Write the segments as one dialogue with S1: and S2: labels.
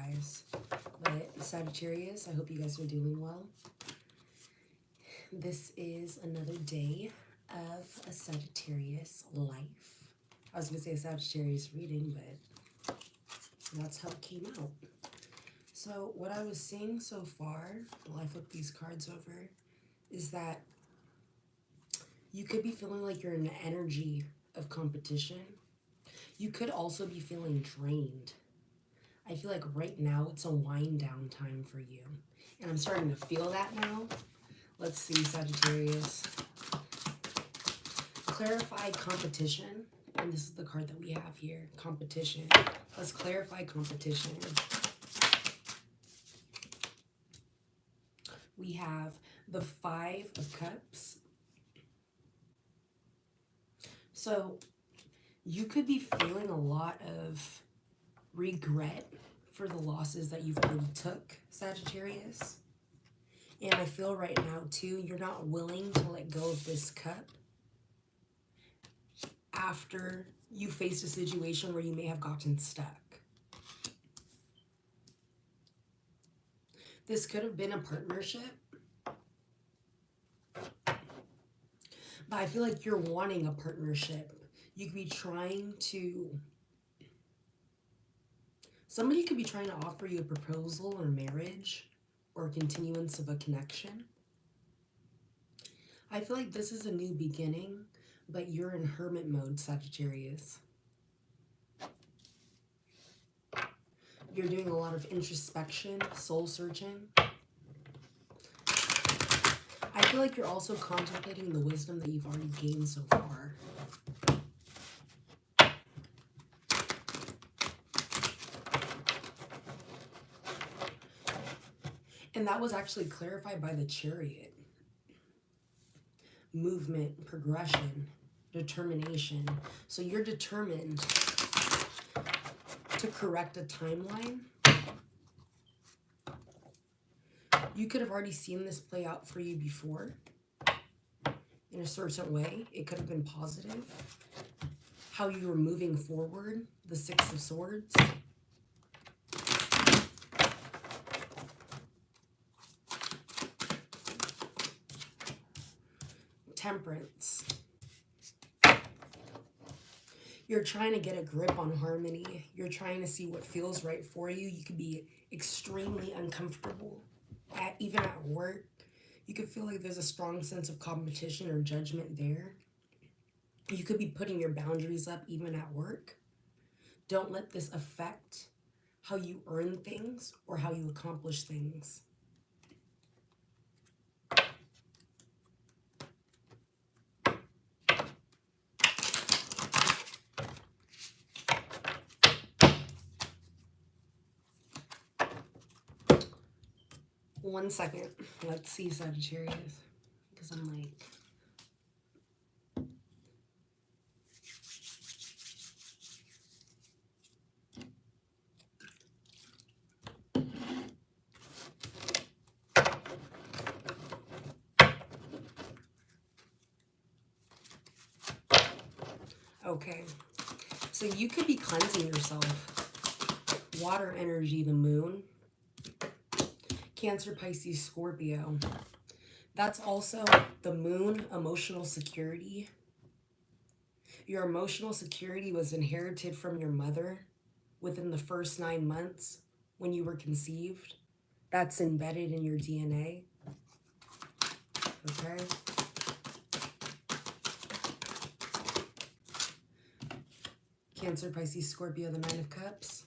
S1: guys. But Sagittarius, I hope you guys are doing well. This is another day of a Sagittarius life. I was going to say a Sagittarius reading, but that's how it came out. So what I was seeing so far, while I flip these cards over, is that you could be feeling like you're in the energy of competition. You could also be feeling drained. I feel like right now it's a wind down time for you. And I'm starting to feel that now. Let's see, Sagittarius. Clarify competition. And this is the card that we have here, competition. Let's clarify competition. We have the 5 of Cups. So you could be feeling a lot of regret for the losses that you've already took, Sagittarius. And I feel right now, too, you're not willing to let go of this cup after you faced a situation where you may have gotten stuck. This could have been a partnership, but I feel like you're wanting a partnership. You could be trying to... Somebody could be trying to offer you a proposal or marriage or continuance of a connection. I feel like this is a new beginning, but you're in hermit mode, Sagittarius. You're doing a lot of introspection, soul searching. I feel like you're also contemplating the wisdom that you've already gained so far. And that was actually clarified by the Chariot. Movement, progression, determination. So you're determined to correct a timeline. You could have already seen this play out for you before in a certain way. It could have been positive. How you were moving forward, the 6 of Swords. Temperance. You're trying to get a grip on harmony. You're trying to see what feels right for you. You could be extremely uncomfortable, even at work. You could feel like there's a strong sense of competition or judgment there. You could be putting your boundaries up even at work. Don't let this affect how you earn things or how you accomplish things. One second. Let's see, Sagittarius. Because I'm like... Okay. So you could be cleansing yourself. Water energy, the moon. Cancer, Pisces, Scorpio. That's also the moon, emotional security. Your emotional security was inherited from your mother within the first 9 months when you were conceived. That's embedded in your DNA. Okay? Cancer, Pisces, Scorpio, the 9 of Cups.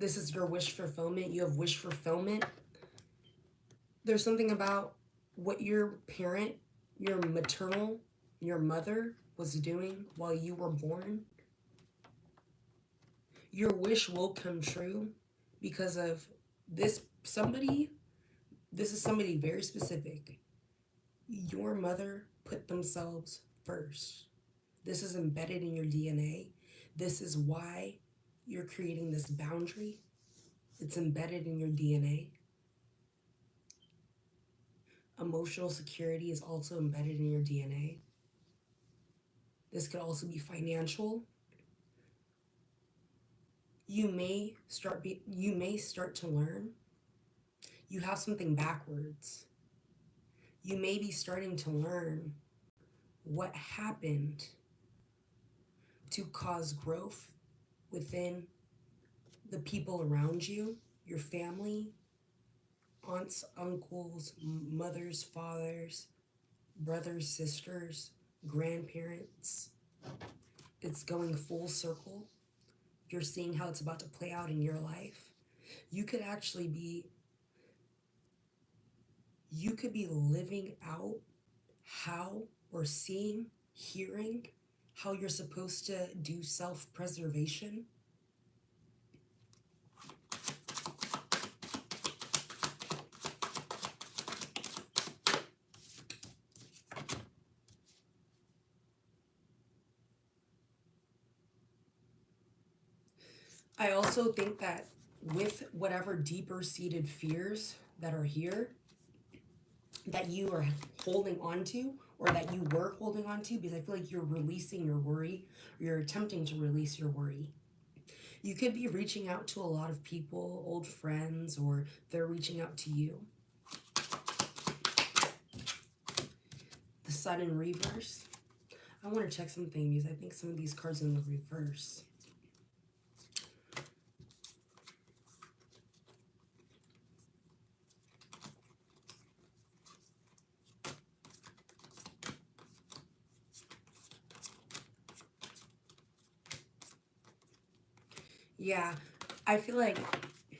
S1: This is your wish fulfillment. You have wish fulfillment. There's something about what your parent, your maternal, your mother was doing while you were born. Your wish will come true because of this somebody. This is somebody very specific. Your mother put themselves first. This is embedded in your DNA. This is why you're creating this boundary. It's embedded in your DNA. Emotional security is also embedded in your DNA. This could also be financial. You may start to learn you have something backwards. You may be starting to learn what happened to cause growth within the people around you, your family, aunts, uncles, mothers, fathers, brothers, sisters, grandparents. It's going full circle. You're seeing how it's about to play out in your life. You could actually be living out how, or seeing, hearing how you're supposed to do self-preservation. I also think that with whatever deeper seated fears that are here, that you are holding on to, or that you were holding on to, because I feel like you're releasing your worry, or you're attempting to release your worry. You could be reaching out to a lot of people, old friends, or they're reaching out to you. The Sun in reverse. I want to check something because I think some of these cards in the reverse. Yeah, I feel like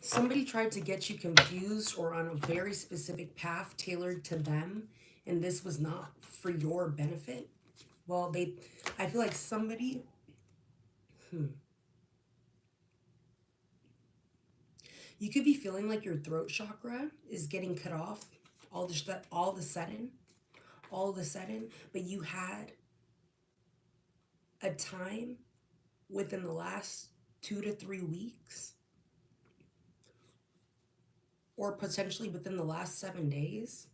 S1: somebody tried to get you confused or on a very specific path tailored to them, and this was not for your benefit. Well, I feel like somebody, you could be feeling like your throat chakra is getting cut off all of a sudden, but you had a time within the last 2 to 3 weeks, or potentially within the last 7 days.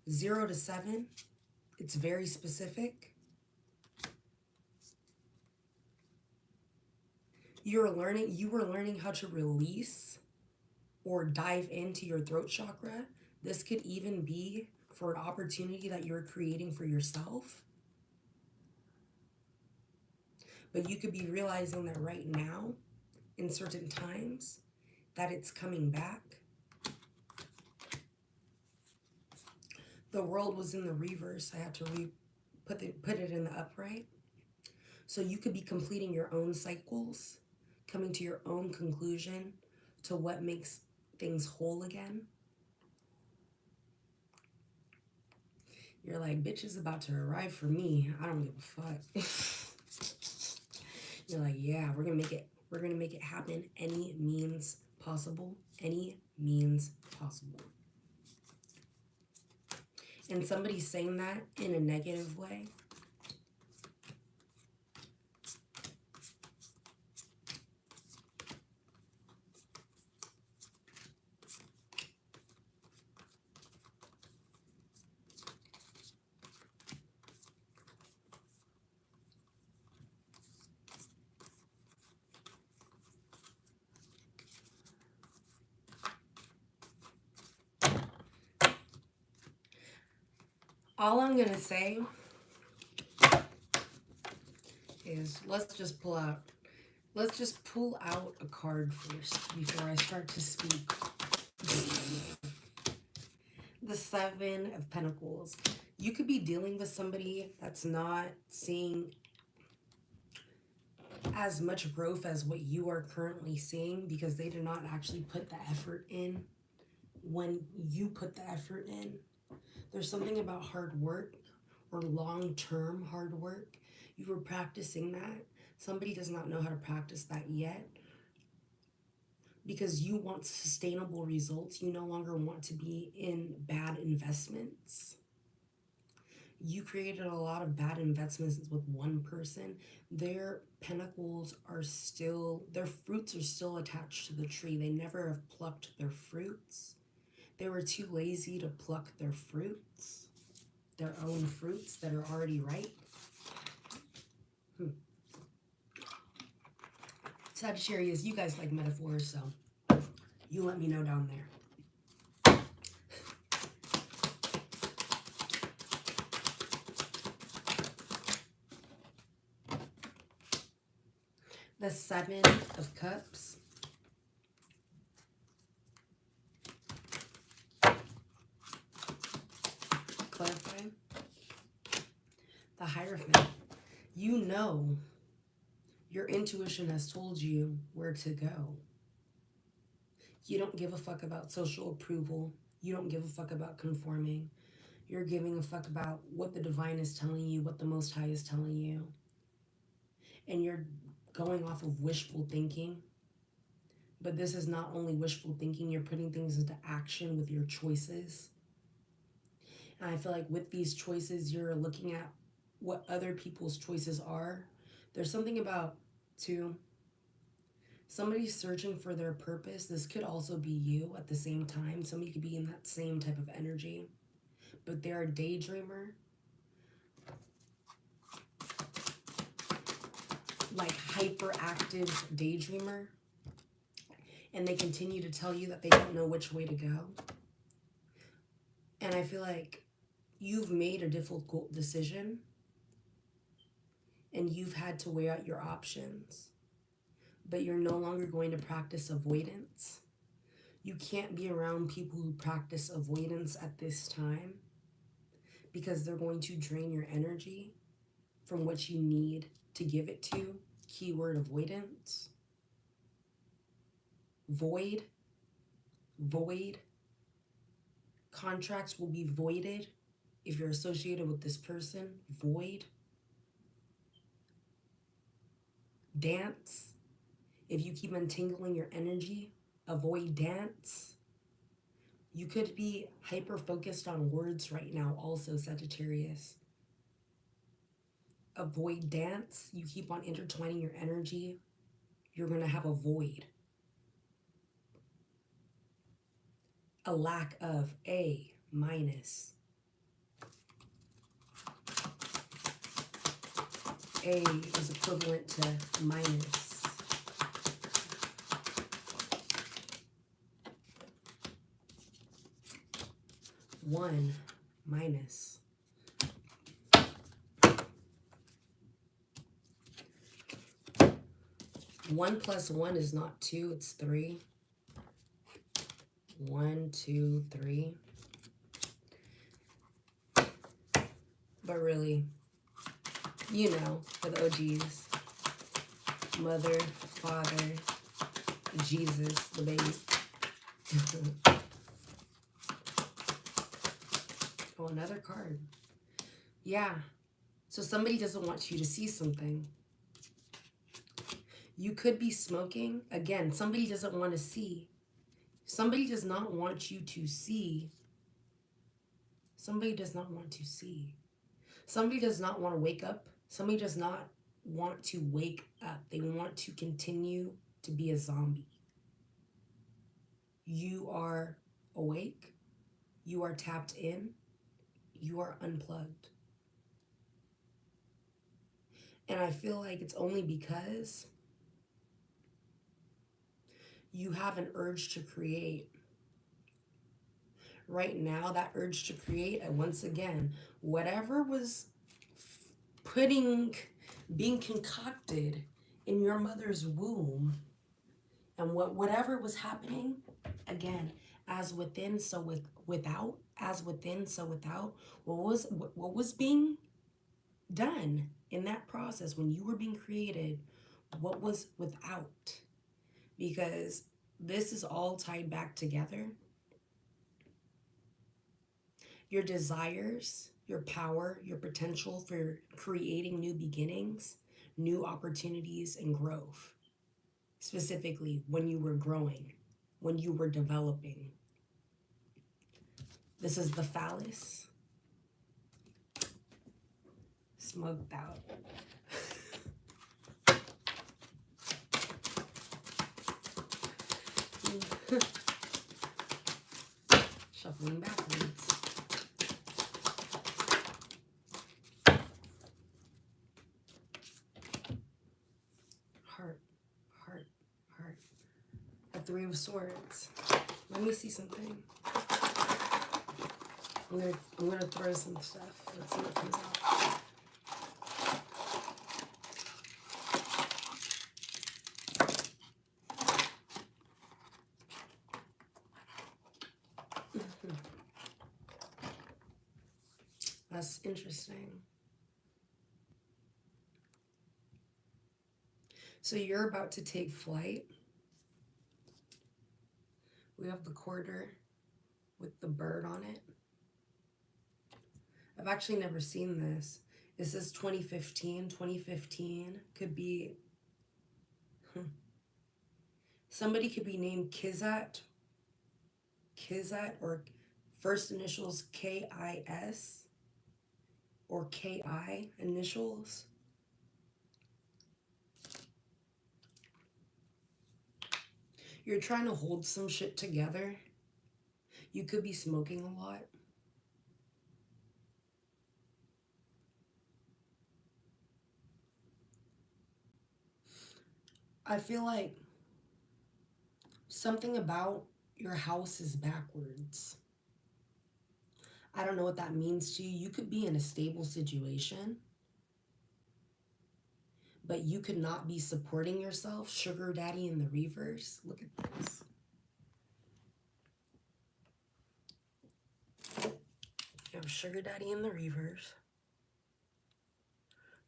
S1: 0 to 7. It's very specific. You were learning how to release or dive into your throat chakra. This could even be for an opportunity that you're creating for yourself. But you could be realizing that right now, in certain times, that it's coming back. The world was in the reverse. I had to put it in the upright. So you could be completing your own cycles, coming to your own conclusion to what makes things whole again. You're like, bitch is about to arrive for me. I don't give a fuck. You're like, yeah, we're gonna make it happen any means possible. Any means possible. And somebody's saying that in a negative way. All I'm gonna say is let's just pull out a card first before I start to speak. The Seven of Pentacles. You could be dealing with somebody that's not seeing as much growth as what you are currently seeing, because they did not actually put the effort in when you put the effort in. There's something about hard work, or long-term hard work. You were practicing that. Somebody does not know how to practice that yet, because you want sustainable results. You no longer want to be in bad investments. You created a lot of bad investments with one person. Their pentacles are still, their fruits are still attached to the tree. They never have plucked their fruits. They were too lazy to pluck their fruits, their own fruits that are already ripe. Sagittarius, you guys like metaphors, so you let me know down there. The Seven of Cups. Clarify. The Hierophant. You know, your intuition has told you where to go. You don't give a fuck about social approval. You don't give a fuck about conforming. You're giving a fuck about what the divine is telling you, what the Most High is telling you. And you're going off of wishful thinking. But this is not only wishful thinking, you're putting things into action with your choices. And I feel like with these choices, you're looking at what other people's choices are. There's something about, too, somebody searching for their purpose. This could also be you at the same time. Somebody could be in that same type of energy. But they're a daydreamer. Like hyperactive daydreamer. And they continue to tell you that they don't know which way to go. And I feel like you've made a difficult decision. And you've had to weigh out your options. But you're no longer going to practice avoidance. You can't be around people who practice avoidance at this time because they're going to drain your energy from what you need to give it to. Keyword avoidance. Void. Void. Contracts will be voided if you're associated with this person. Void. Dance. If you keep untangling your energy, avoid dance. You could be hyper-focused on words right now also, Sagittarius. Avoid dance. You keep on intertwining your energy, you're going to have a void. A lack of A minus. A is equivalent to minus. One minus. One plus one is not two, it's three. 1, 2, 3. But really, you know, for the OGs, mother, father, Jesus, the baby. Oh, another card. Yeah. So somebody doesn't want you to see something. You could be smoking. Again, somebody doesn't want to see. Somebody does not want you to see. Somebody does not want to see. Somebody does not want to wake up. Somebody does not want to wake up. They want to continue to be a zombie. You are awake. You are tapped in. You are unplugged. And I feel like it's only because you have an urge to create. Right now, that urge to create, and once again, whatever was being concocted in your mother's womb, and whatever was happening, again, as within, so without, as within, so without, what was being done in that process when you were being created, what was without? Because this is all tied back together. Your desires, your power, your potential for creating new beginnings, new opportunities, and growth. Specifically, when you were growing, when you were developing. This is the phallus. Smoked out. Shuffling backwards. Heart, heart. have Three of Swords. Let me see something. I'm gonna throw some stuff. Let's see what comes out. That's interesting. So you're about to take flight. We have the quarter with the bird on it. I've actually never seen this. It says 2015. 2015 could be... Somebody could be named Kizat, or first initials KIS, or KI initials. You're trying to hold some shit together. You could be smoking a lot. I feel like something about your house is backwards. I don't know what that means to you. You could be in a stable situation, but you could not be supporting yourself. Sugar daddy in the reverse. Look at this. You have sugar daddy in the reverse.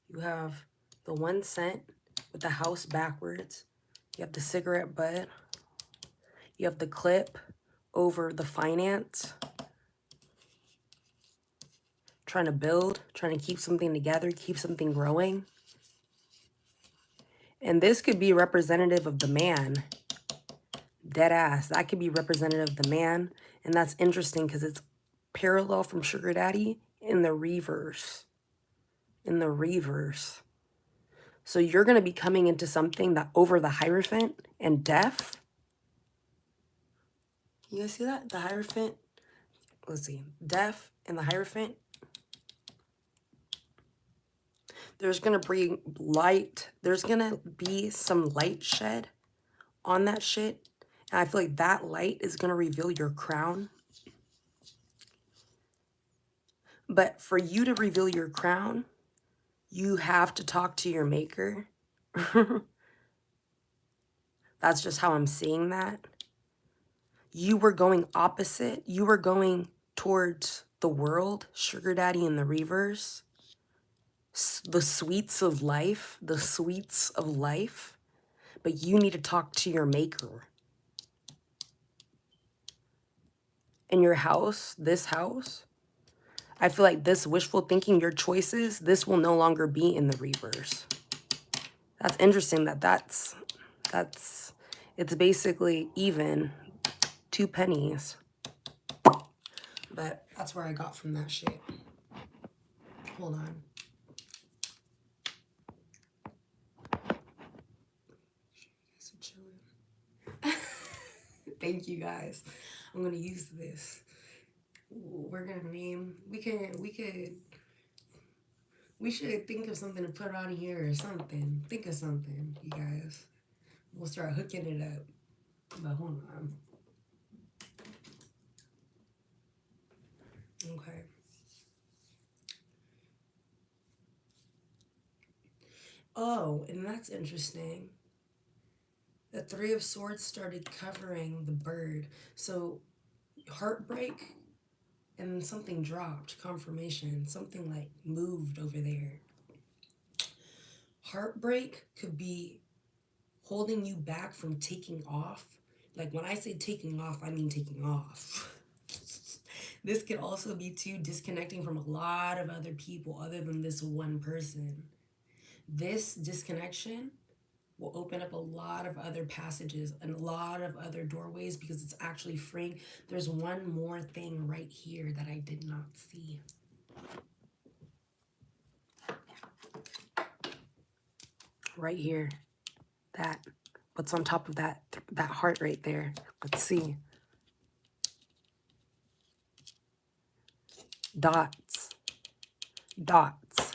S1: You have the 1 cent with the house backwards. You have the cigarette butt. You have the clip over the finance. Trying to build, trying to keep something together, keep something growing. And this could be representative of the man. Dead ass. That could be representative of the man. And that's interesting because it's parallel from sugar daddy in the reverse. In the reverse. So you're going to be coming into something that over the Hierophant and death. You guys see that? The Hierophant. Let's see. Death and the Hierophant. There's going to be light. There's going to be some light shed on that shit. And I feel like that light is going to reveal your crown. But for you to reveal your crown, you have to talk to your maker. That's just how I'm seeing that. You were going opposite. You were going towards the world, sugar daddy in the reverse. The sweets of life, the sweets of life. But you need to talk to your maker. In your house, this house, I feel like this wishful thinking, your choices, this will no longer be in the reverse. That's interesting it's basically even 2 pennies. But that's where I got from that shit. Hold on. Thank you guys. I'm gonna use this. We're gonna name. We should think of something to put on here or something. Think of something, you guys. We'll start hooking it up. But hold on. Okay. Oh, and that's interesting. The 3 of Swords started covering the bird. So heartbreak, and then something dropped. Confirmation. Something like moved over there. Heartbreak could be holding you back from taking off. Like when I say taking off, I mean taking off. This could also be too disconnecting from a lot of other people other than this one person. This disconnection will open up a lot of other passages and a lot of other doorways because it's actually freeing. There's one more thing right here that I did not see. Right here. That. What's on top of that heart right there? Let's see. Dots. Dots.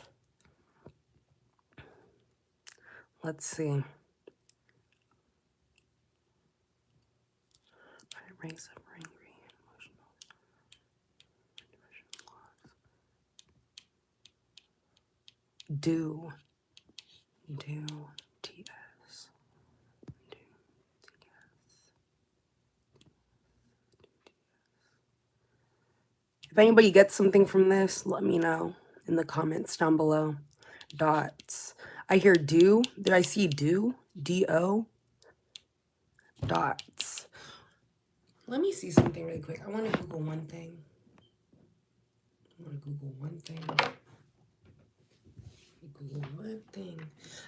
S1: Let's see.
S2: race of angry, emotional, do, TS, do, TS. If anybody gets something from this, let me know in the comments down below. Dots. I hear do. Did I see do? D-O? Dots.
S1: Let me see something really quick. I want to Google one thing.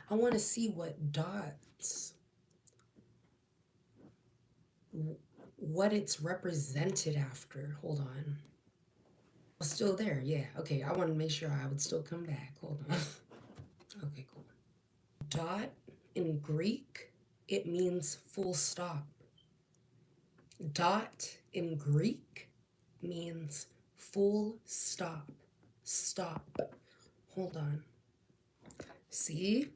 S1: I want to see what dots, what it's represented after. Hold on. Oh, still there. Yeah. Okay. I want to make sure I would still come back. Hold on. Okay, cool. Dot in Greek, it means full stop. Dot in Greek means full stop. Stop. Hold on. See?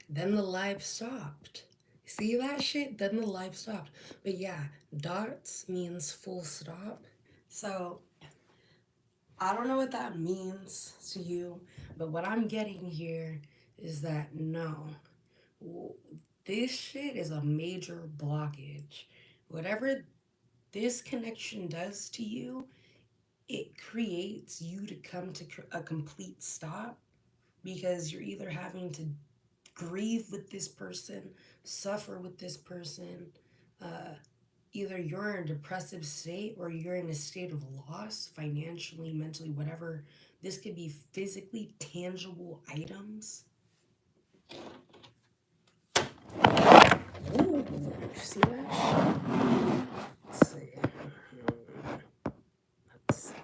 S1: Then the live stopped. See that shit? Then the live stopped. But yeah, dots means full stop. So I don't know what that means to you, but what I'm getting here is that no, this shit is a major blockage. Whatever this connection does to you, it creates you to come to a complete stop because you're either having to grieve with this person, suffer with this person. Either you're in a depressive state or you're in a state of loss, financially, mentally, whatever. This could be physically tangible items. Ooh, see that? Let's see. Let's see.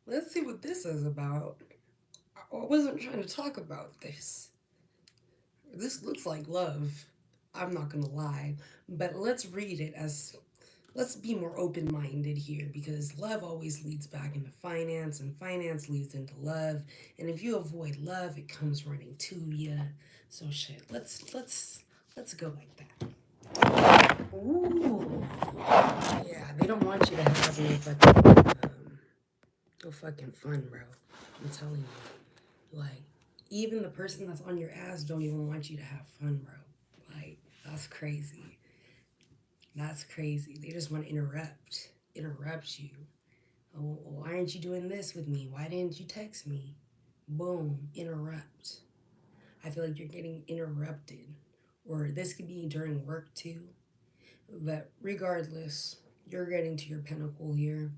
S1: Let's see what this is about. I wasn't trying to talk about this. This looks like love. I'm not gonna lie. But let's read it as, let's be more open-minded here because love always leads back into finance and finance leads into love. And if you avoid love, it comes running to you. So shit, let's go like that. Ooh. Yeah, they don't want you to have no fucking fun, bro. I'm telling you. Like, even the person that's on your ass don't even want you to have fun, bro. Like, that's crazy. That's crazy. They just want to interrupt you. Oh, why aren't you doing this with me? Why didn't you text me? Boom, interrupt. I feel like you're getting interrupted. Or this could be during work too. But regardless, you're getting to your pinnacle here.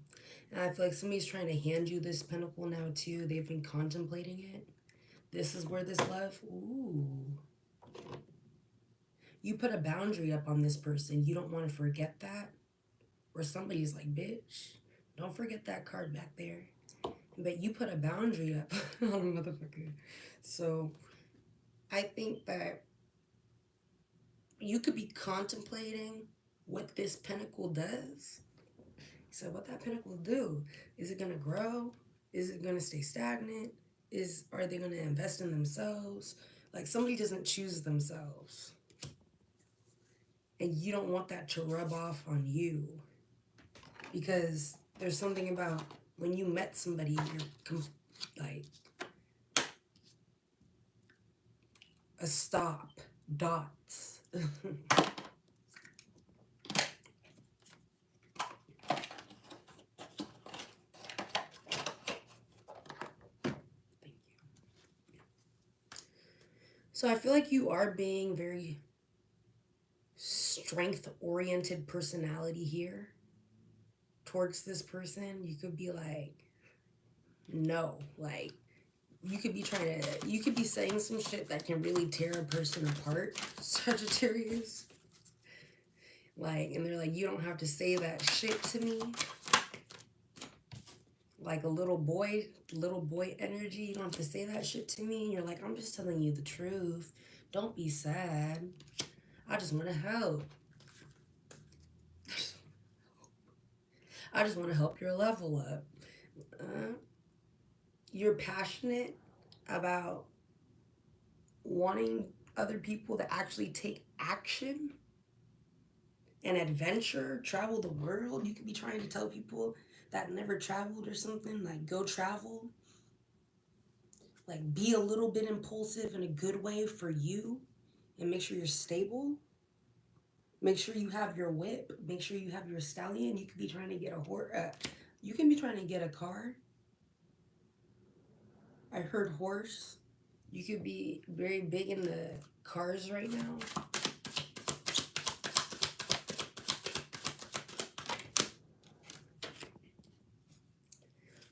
S1: And I feel like somebody's trying to hand you this pinnacle now too. They've been contemplating it. This is where this love, ooh. You put a boundary up on this person. You don't want to forget that. Or somebody's like, bitch, don't forget that card back there. But you put a boundary up on a motherfucker. So I think that you could be contemplating what this pinnacle does. So what that pinnacle do? Is it going to grow? Is it going to stay stagnant? Are they going to invest in themselves? Like, somebody doesn't choose themselves. And you don't want that to rub off on you. Because there's something about when you met somebody, you're like a stop, dots. Thank you. So I feel like you are being very strength-oriented personality here towards this person. You could be like, no, like, you could be you could be saying some shit that can really tear a person apart, Sagittarius. Like, and they're like, you don't have to say that shit to me. like a little boy energy. You don't have to say that shit to me. You're like, I'm just telling you the truth. Don't be sad. I just want to help. I just want to help your level up. You're passionate about wanting other people to actually take action and adventure, travel the world. You could be trying to tell people that never traveled or something, like go travel. Like be a little bit impulsive in a good way for you and make sure you're stable. Make sure you have your whip. Make sure you have your stallion. You could be trying to get a horse. You can be trying to get a car. I heard horse. You could be very big in the cars right now.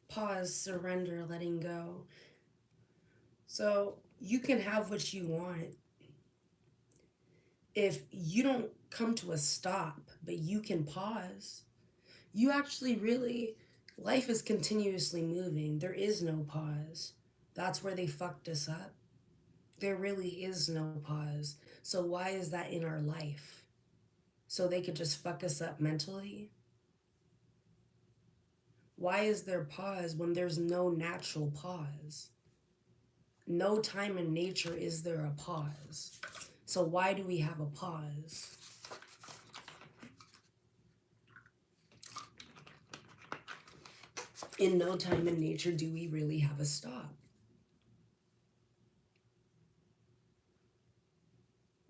S1: Pause, surrender, letting go. So you can have what you want. If you don't come to a stop, but you can pause, you actually really, life is continuously moving. There is no pause. That's where they fucked us up. There really is no pause. So why is that in our life? So they could just fuck us up mentally? Why is there pause when there's no natural pause? No time in nature is there a pause. So why do we have a pause? In no time in nature do we really have a stop.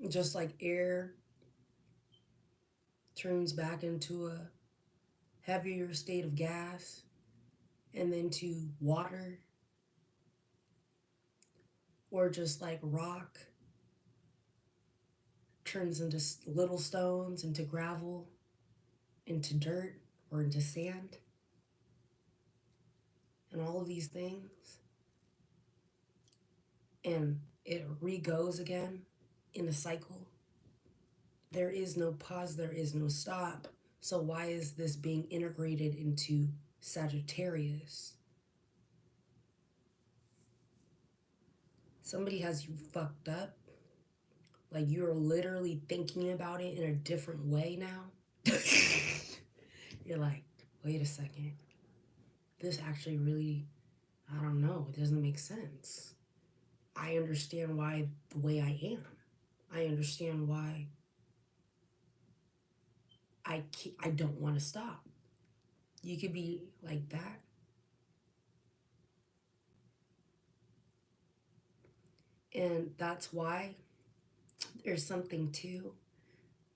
S1: Just like air turns back into a heavier state of gas and then to water, or just like rock turns into little stones, into gravel, into dirt, or into sand, and all of these things, and it re-goes again in a cycle. There is no pause, there is no stop. So why is this being integrated into Sagittarius? Somebody has you fucked up. Like you're literally thinking about it in a different way now. You're like, wait a second. This actually really, I don't know, it doesn't make sense. I understand why the way I am. I understand why I don't want to stop. You could be like that. And that's why there's something too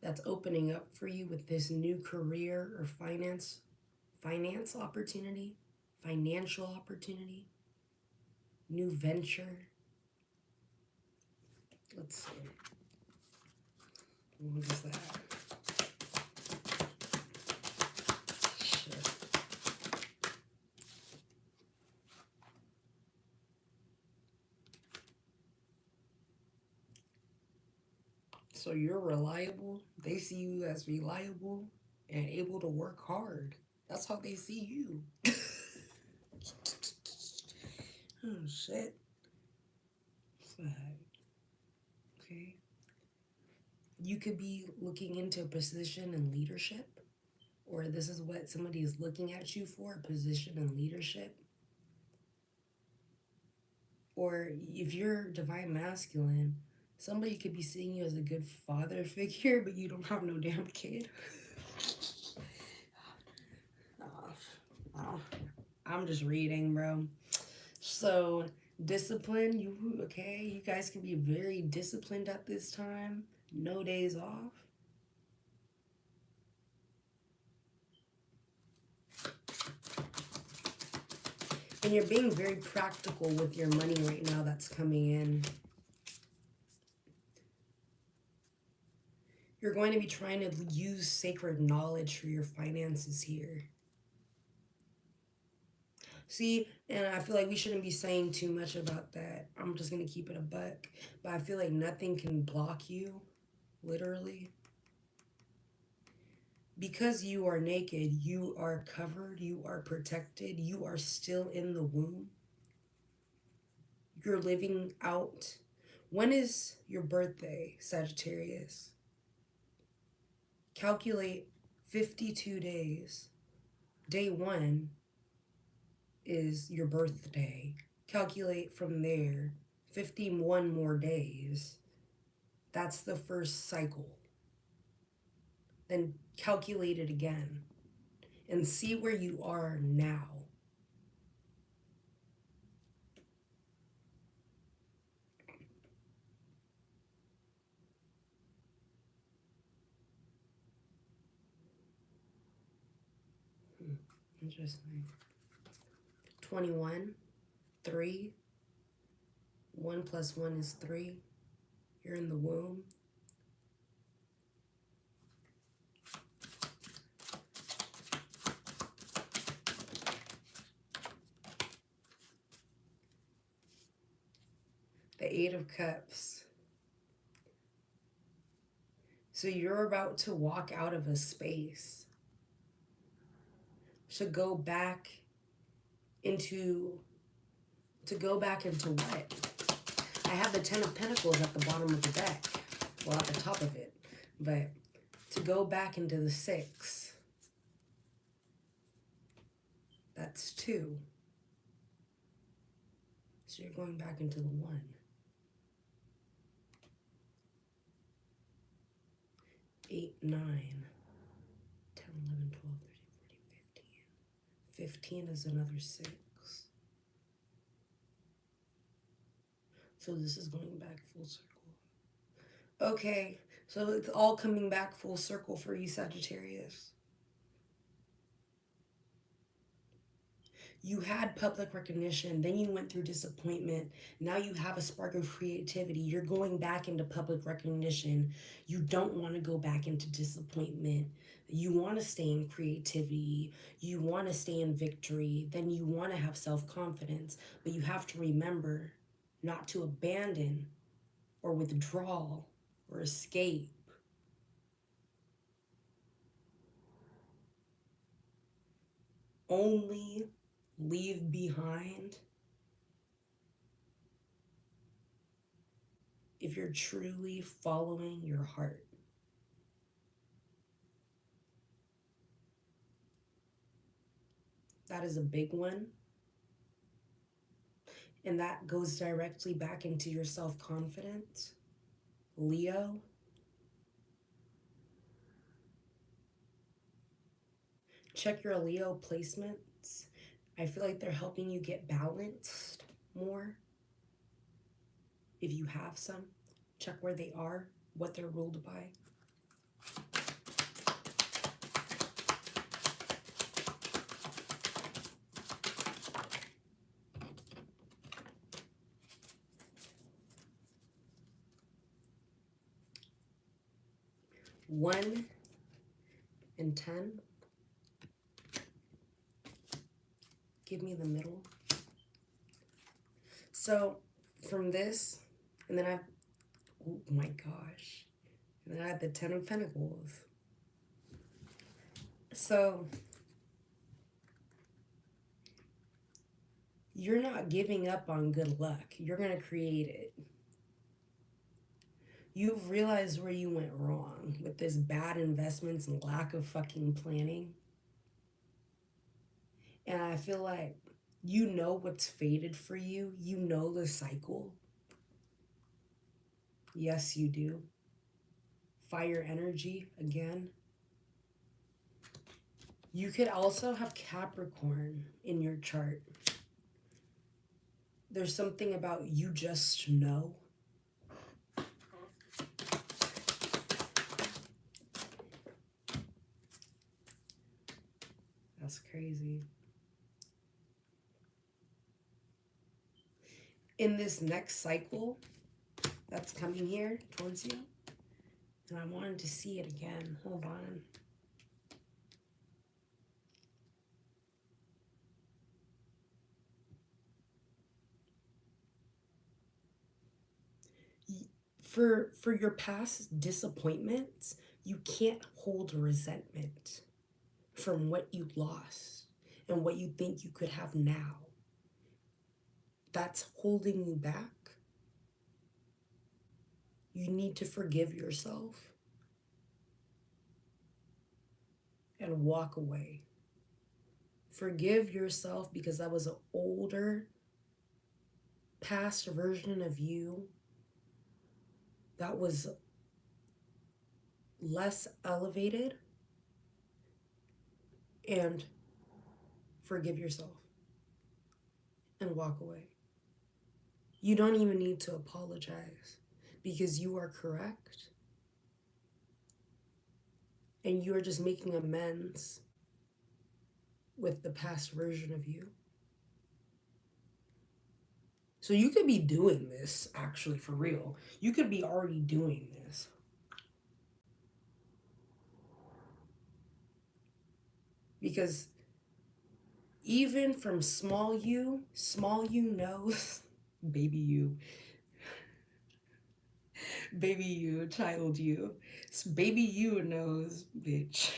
S1: that's opening up for you with this new career or finance opportunity, financial opportunity, new venture. Let's see. What is that? Shit. So you're reliable. They see you as reliable and able to work hard. That's how they see you. Oh, shit. Okay. You could be looking into a position in leadership, or this is what somebody is looking at you for, a position in leadership. Or if you're divine masculine, somebody could be seeing you as a good father figure, but you don't have no damn kid. I'm just reading, bro. So discipline, you guys can be very disciplined at this time. No days off. And you're being very practical with your money right now that's coming in. You're going to be trying to use sacred knowledge for your finances here. See, and I feel like we shouldn't be saying too much about that. I'm just going to keep it a buck. But I feel like nothing can block you, literally. Because you are naked, you are covered, you are protected, you are still in the womb. You're living out. When is your birthday, Sagittarius? Calculate 52 days. Day 1 is your birthday. Calculate from there 51 more days. That's the first cycle. Then calculate it again and see where you are now. Interesting. 21, 3. 1 plus 1 is 3. You're in the womb. The 8 of Cups. So you're about to walk out of a space. Should go back into, to go back into what? I have the 10 of Pentacles at the bottom of the deck. Well, at the top of it. But to go back into the 6. That's 2. So you're going back into the 1. 8, 9, 10, 11, 12, 13, 14, 15. 15 is another 6. So this is going back full circle. Okay, so it's all coming back full circle for you, Sagittarius. You had public recognition, then you went through disappointment. Now you have a spark of creativity. You're going back into public recognition. You don't want to go back into disappointment. You want to stay in creativity. You want to stay in victory. Then you want to have self-confidence. But you have to remember not to abandon or withdraw or escape. Only leave behind if you're truly following your heart. That is a big one. And that goes directly back into your self-confidence. Leo. Check your Leo placements. I feel like they're helping you get balanced more. If you have some, check where they are, what they're ruled by. One and 10. Give me the middle. So from this, and then I have, oh my gosh, and then I have the 10 of Pentacles. So you're not giving up on good luck. You're going to create it. You've realized where you went wrong with this bad investments and lack of fucking planning. And I feel like you know what's fated for you. You know the cycle. Yes, you do. Fire energy again. You could also have Capricorn in your chart. There's something about you just know. That's crazy. In this next cycle that's coming here towards you, and I wanted to see it again. Hold on. For your past disappointments, You can't hold resentment from what you lost and what you think you could have now. That's holding you back. You need to forgive yourself and walk away. Forgive yourself because that was an older, past version of you that was less elevated, and forgive yourself and walk away. You don't even need to apologize because you are correct and you are just making amends with the past version of you. So you could be doing this actually for real. You could be already doing this. Because even from small you knows, baby you, child you, baby you knows, bitch,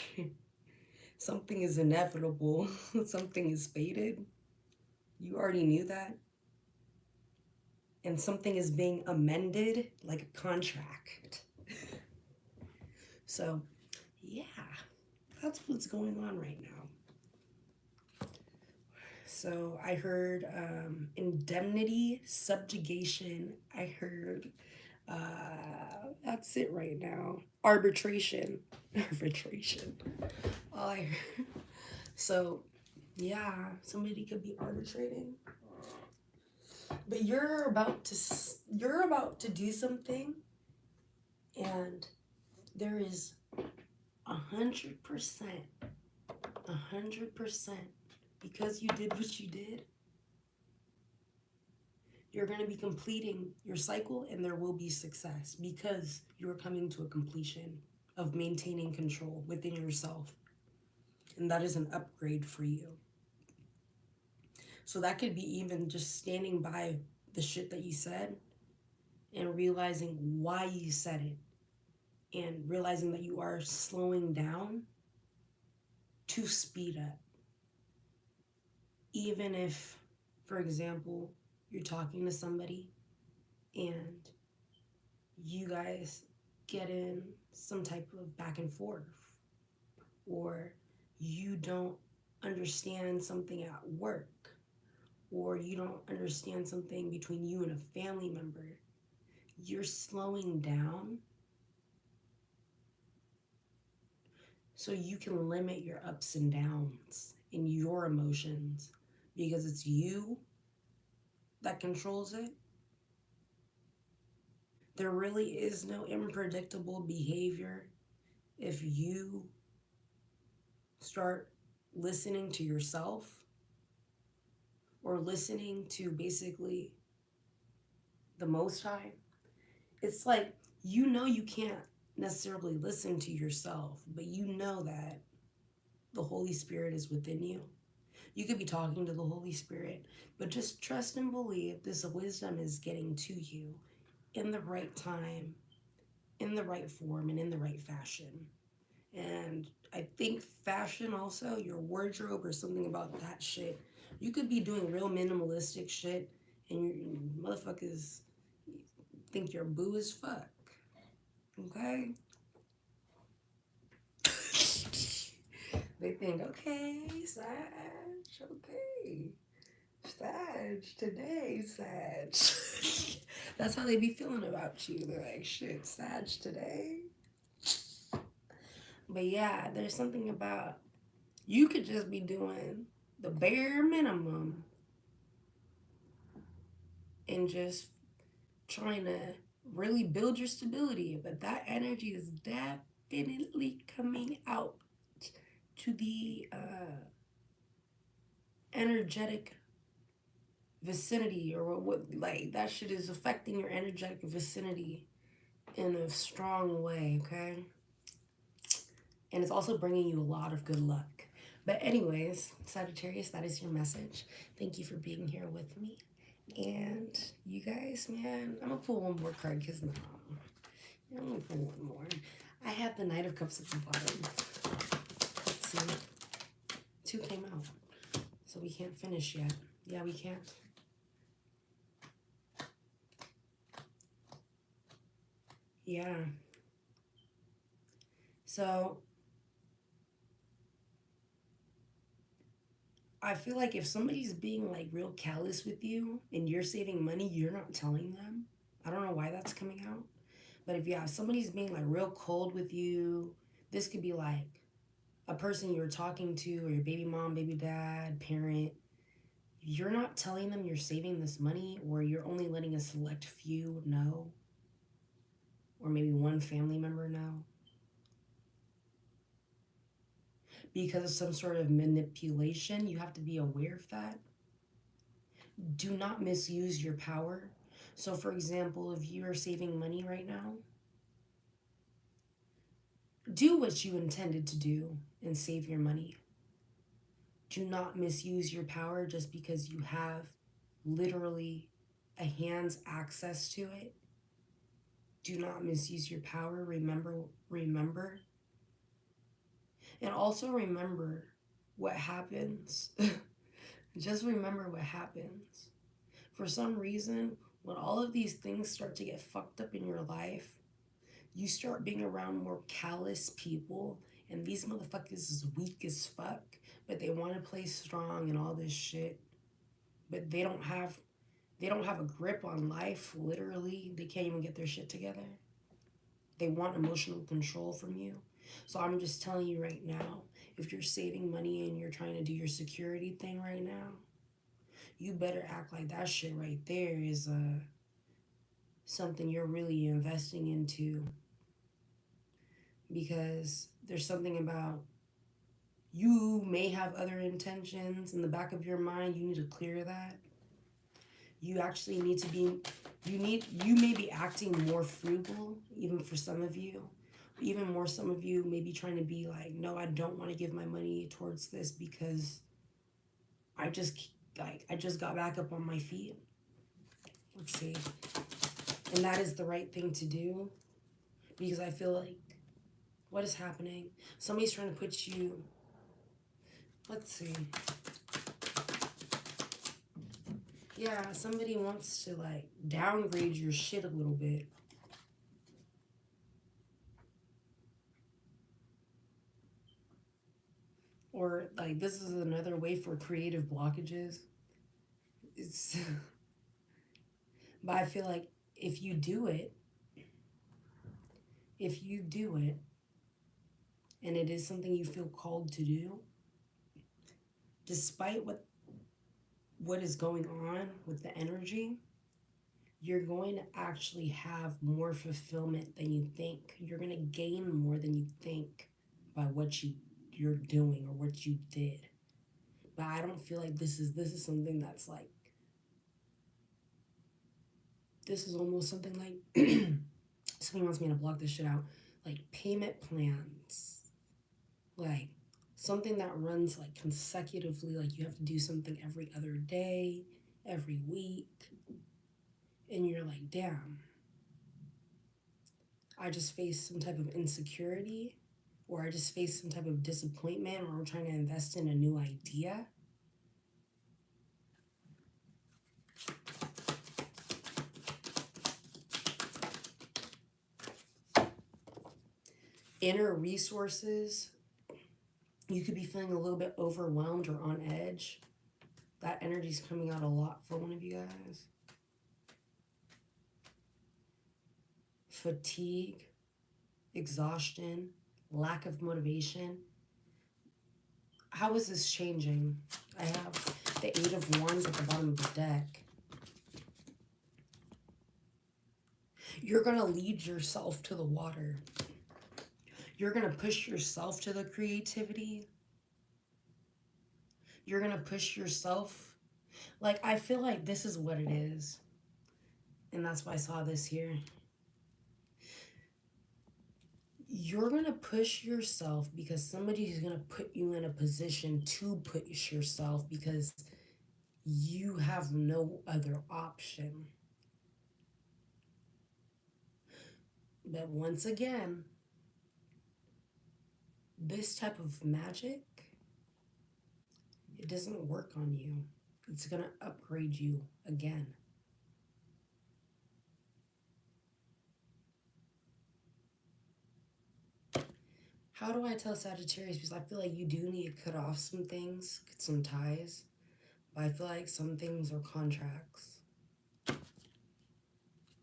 S1: something is inevitable, something is fated. You already knew that. And something is being amended like a contract. So, yeah, that's what's going on right now. So I heard indemnity, subjugation. I heard, that's it right now. Arbitration. Arbitration. All I heard. So, yeah, somebody could be arbitrating. But you're about to do something, and there is 100%, because you did what you did, you're going to be completing your cycle and there will be success because you're coming to a completion of maintaining control within yourself. And that is an upgrade for you. So that could be even just standing by the shit that you said and realizing why you said it and realizing that you are slowing down to speed up. Even if, for example, you're talking to somebody and you guys get in some type of back and forth, or you don't understand something at work, or you don't understand something between you and a family member, you're slowing down so you can limit your ups and downs in your emotions because it's you that controls it. There really is no unpredictable behavior if you start listening to yourself or listening to basically the Most High. It's like, you know, you can't necessarily listen to yourself, but you know that the Holy Spirit is within you. You could be talking to the Holy Spirit, but just trust and believe this wisdom is getting to you in the right time, in the right form, and in the right fashion. And I think fashion also, your wardrobe or something about that shit. You could be doing real minimalistic shit and you motherfuckers think you're boo as fuck. Okay? They think, okay, Sag, okay. Sag, today, Sag. That's how they be feeling about you. They're like, shit, Sag today. But yeah, there's something about, you could just be doing the bare minimum and just trying to really build your stability. But that energy is definitely coming out to the energetic vicinity, or what, like, that shit is affecting your energetic vicinity in a strong way, okay? And it's also bringing you a lot of good luck. But anyways, Sagittarius, that is your message. Thank you for being here with me. And you guys, man, I'm gonna pull one more card because I'm gonna pull one more. I have the Knight of Cups at the bottom. Let's see. 2 came out. So we can't finish yet. Yeah, we can't. Yeah. So I feel like if somebody's being like real callous with you and you're saving money, you're not telling them. I don't know why that's coming out. But if somebody's being like real cold with you, this could be like a person you're talking to or your baby mom, baby dad, parent. You're not telling them you're saving this money, or you're only letting a select few know, or maybe one family member know, because of some sort of manipulation. You have to be aware of that. Do not misuse your power. So for example, if you are saving money right now, do what you intended to do and save your money. Do not misuse your power just because you have literally a hand's access to it. Do not misuse your power. Remember. And also remember what happens. Just remember what happens. For some reason, when all of these things start to get fucked up in your life, you start being around more callous people, and these motherfuckers is weak as fuck, but they want to play strong and all this shit. But they don't have a grip on life, literally. They can't even get their shit together. They want emotional control from you. So I'm just telling you right now, if you're saving money and you're trying to do your security thing right now, you better act like that shit right there is something you're really investing into. Because there's something about, you may have other intentions in the back of your mind. You need to clear that. You actually need to be, you may be acting more frugal, even for some of you. Even more, some of you may be trying to be like, no, I don't want to give my money towards this because I just got back up on my feet. Let's see. And that is the right thing to do, because I feel like, what is happening? Somebody's trying to put you, let's see. Yeah, somebody wants to like downgrade your shit a little bit. Or like, this is another way for creative blockages. It's but I feel like if you do it and it is something you feel called to do, despite what is going on with the energy, you're going to actually have more fulfillment than you think. You're going to gain more than you think by what you're doing or what you did. But I don't feel like this is something that's like, this is almost something like somebody wants me to block this shit out, like payment plans, like something that runs like consecutively, like you have to do something every other day, every week, and you're like, damn, I just faced some type of insecurity, or I just faced some type of disappointment, or I'm trying to invest in a new idea. Inner resources, you could be feeling a little bit overwhelmed or on edge. That energy's coming out a lot for one of you guys. Fatigue, exhaustion, lack of motivation. How is this changing? I have the 8 of Wands at the bottom of the deck. You're going to lead yourself to the water. You're going to push yourself to the creativity. You're going to push yourself. Like, I feel like this is what it is. And that's why I saw this here. You're going to push yourself because somebody's going to put you in a position to push yourself because you have no other option. But once again, this type of magic, it doesn't work on you. It's going to upgrade you again. How do I tell Sagittarius? Because I feel like you do need to cut off some things, some ties. But I feel like some things are contracts.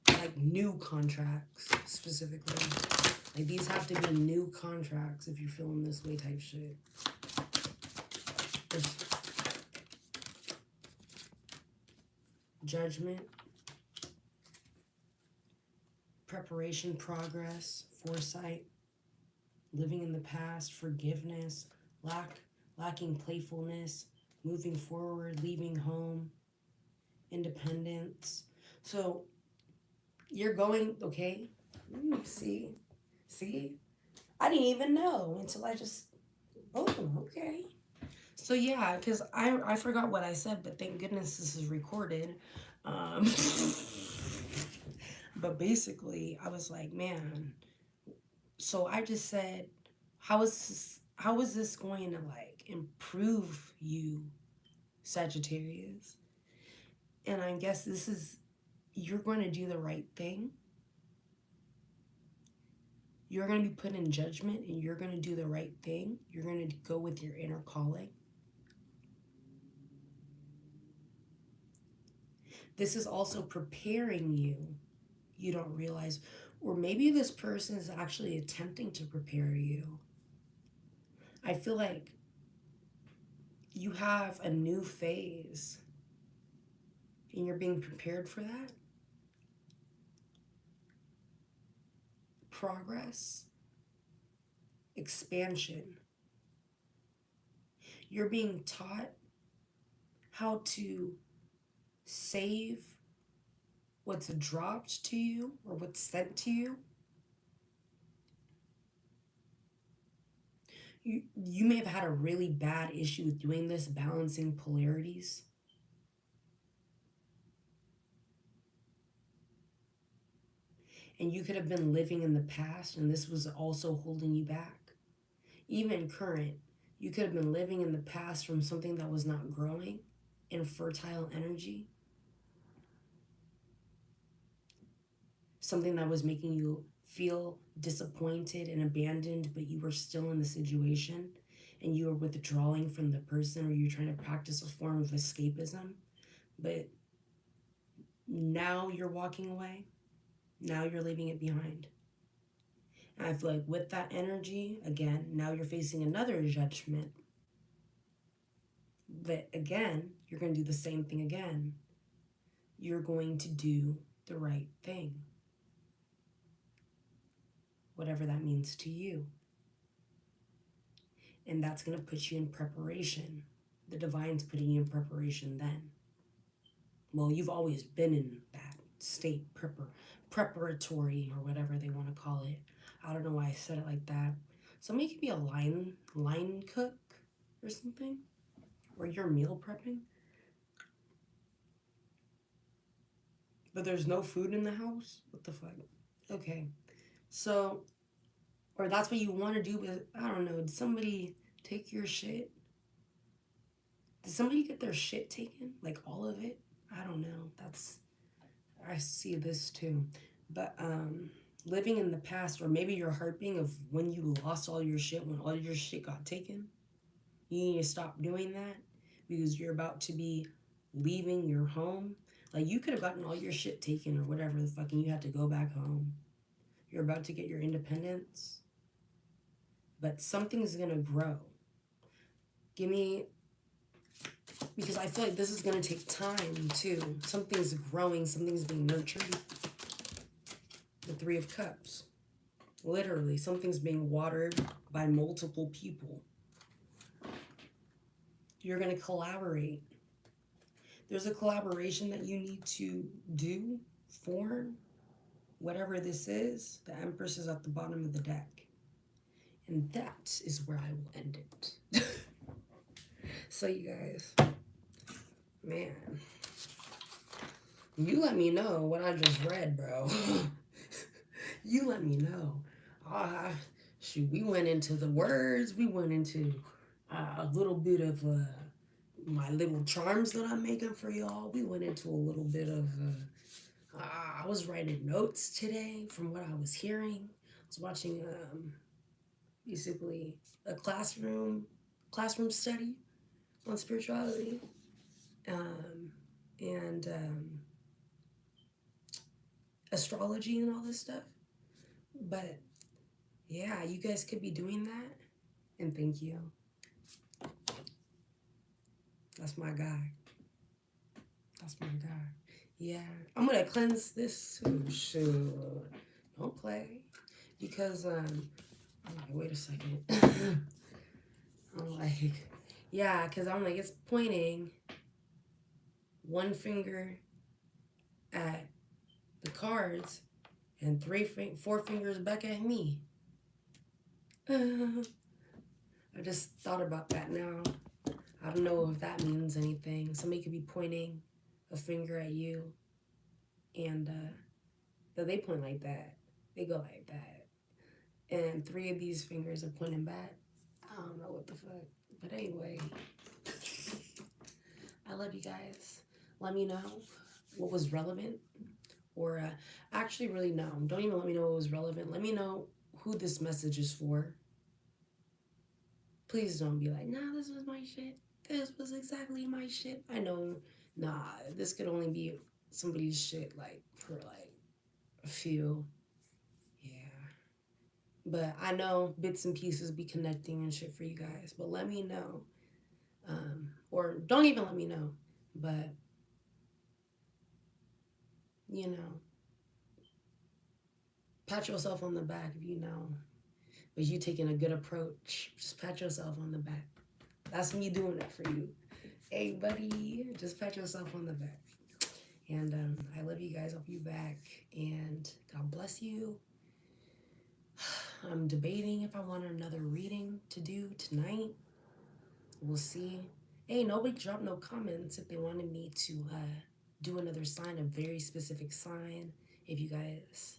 S1: Like new contracts, specifically. Like these have to be new contracts if you're feeling this way type shit. There's judgment, preparation, progress, foresight, living in the past, forgiveness, lacking playfulness, moving forward, leaving home, independence. So you're going, okay, see, I didn't even know until I just, oh, okay. So yeah, because I forgot what I said, but thank goodness this is recorded. But basically, I was like, man. So I just said, how is this going to like improve you, Sagittarius? And I guess this is, you're going to do the right thing. You're going to be put in judgment and you're going to do the right thing. You're going to go with your inner calling. This is also preparing you. You don't realize, or maybe this person is actually attempting to prepare you. I feel like you have a new phase and you're being prepared for that. Progress, expansion. You're being taught how to save what's dropped to you or what's sent to you. You may have had a really bad issue with doing this, balancing polarities. And you could have been living in the past and this was also holding you back. Even current, you could have been living in the past from something that was not growing in fertile energy. Something that was making you feel disappointed and abandoned, but you were still in the situation and you were withdrawing from the person, or you're trying to practice a form of escapism. But now you're walking away. Now you're leaving it behind. And I feel like with that energy, again, now you're facing another judgment. But again, you're going to do the same thing again. You're going to do the right thing. Whatever that means to you. And that's going to put you in preparation. The divine's putting you in preparation then. Well, you've always been in that state, preparatory, or whatever they want to call it. I don't know why I said it like that. Somebody could be a line cook or something. Or you're meal prepping. But there's no food in the house? What the fuck? Okay. So, or that's what you want to do, but I don't know. Did somebody take your shit? Did somebody get their shit taken? Like all of it? I don't know. I see this too. But living in the past, or maybe you're harping of when you lost all your shit, when all your shit got taken. You need to stop doing that because you're about to be leaving your home. Like you could have gotten all your shit taken or whatever the fucking you had to go back home. You're about to get your independence. But something's going to grow. Give me, because I feel like this is going to take time too. Something's growing, something's being nurtured. The Three of Cups. Literally, something's being watered by multiple people. You're going to collaborate. There's a collaboration that you need to do, form, whatever this is. The Empress is at the bottom of the deck. And that is where I will end it. So you guys, man, you let me know what I just read, bro. You let me know. shoot, we went into the words. We went into a little bit of my little charms that I'm making for y'all. We went into a little bit of. I was writing notes today from what I was hearing. I was watching basically a classroom study on spirituality, and astrology and all this stuff. But yeah, you guys could be doing that, and thank you. That's my guy. That's my guy. Yeah, I'm gonna cleanse this. Shoot, don't play, because I'm like, wait a second. I'm like, yeah, because I'm like, it's pointing one finger at the cards and four fingers back at me. I just thought about that now. I don't know if that means anything. Somebody could be pointing a finger at you, and they point like that. They go like that. And three of these fingers are pointing back. I don't know what the fuck. But anyway, I love you guys. Let me know what was relevant. Or actually, really, no. Don't even let me know what was relevant. Let me know who this message is for. Please don't be like, nah, this was my shit. This was exactly my shit. I know, nah, this could only be somebody's shit, like, for, like, a few. Yeah. But I know bits and pieces be connecting and shit for you guys. But let me know. Or don't even let me know. But, you know, pat yourself on the back if you know. But you taking a good approach. Just pat yourself on the back. That's me doing it for you. Hey, buddy, just pat yourself on the back. And I love you guys. I'll be back. And God bless you. I'm debating if I want another reading to do tonight. We'll see. Hey, nobody dropped no comments if they wanted me to do another sign, a very specific sign. If you guys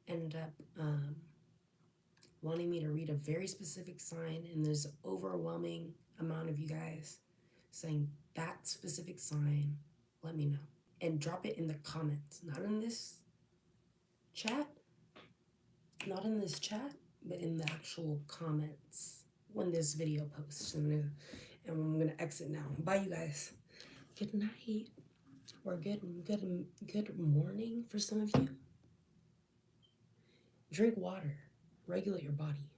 S1: end up wanting me to read a very specific sign, and there's an overwhelming amount of you guys saying that specific sign, let me know. And drop it in the comments, not in this chat, but in the actual comments when this video posts. And I'm gonna exit now. Bye, you guys. Good night, or good morning for some of you. Drink water. Regulate your body.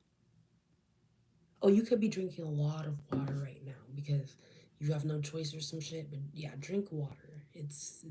S1: Oh, you could be drinking a lot of water right now because you have no choice or some shit. But yeah, drink water. It's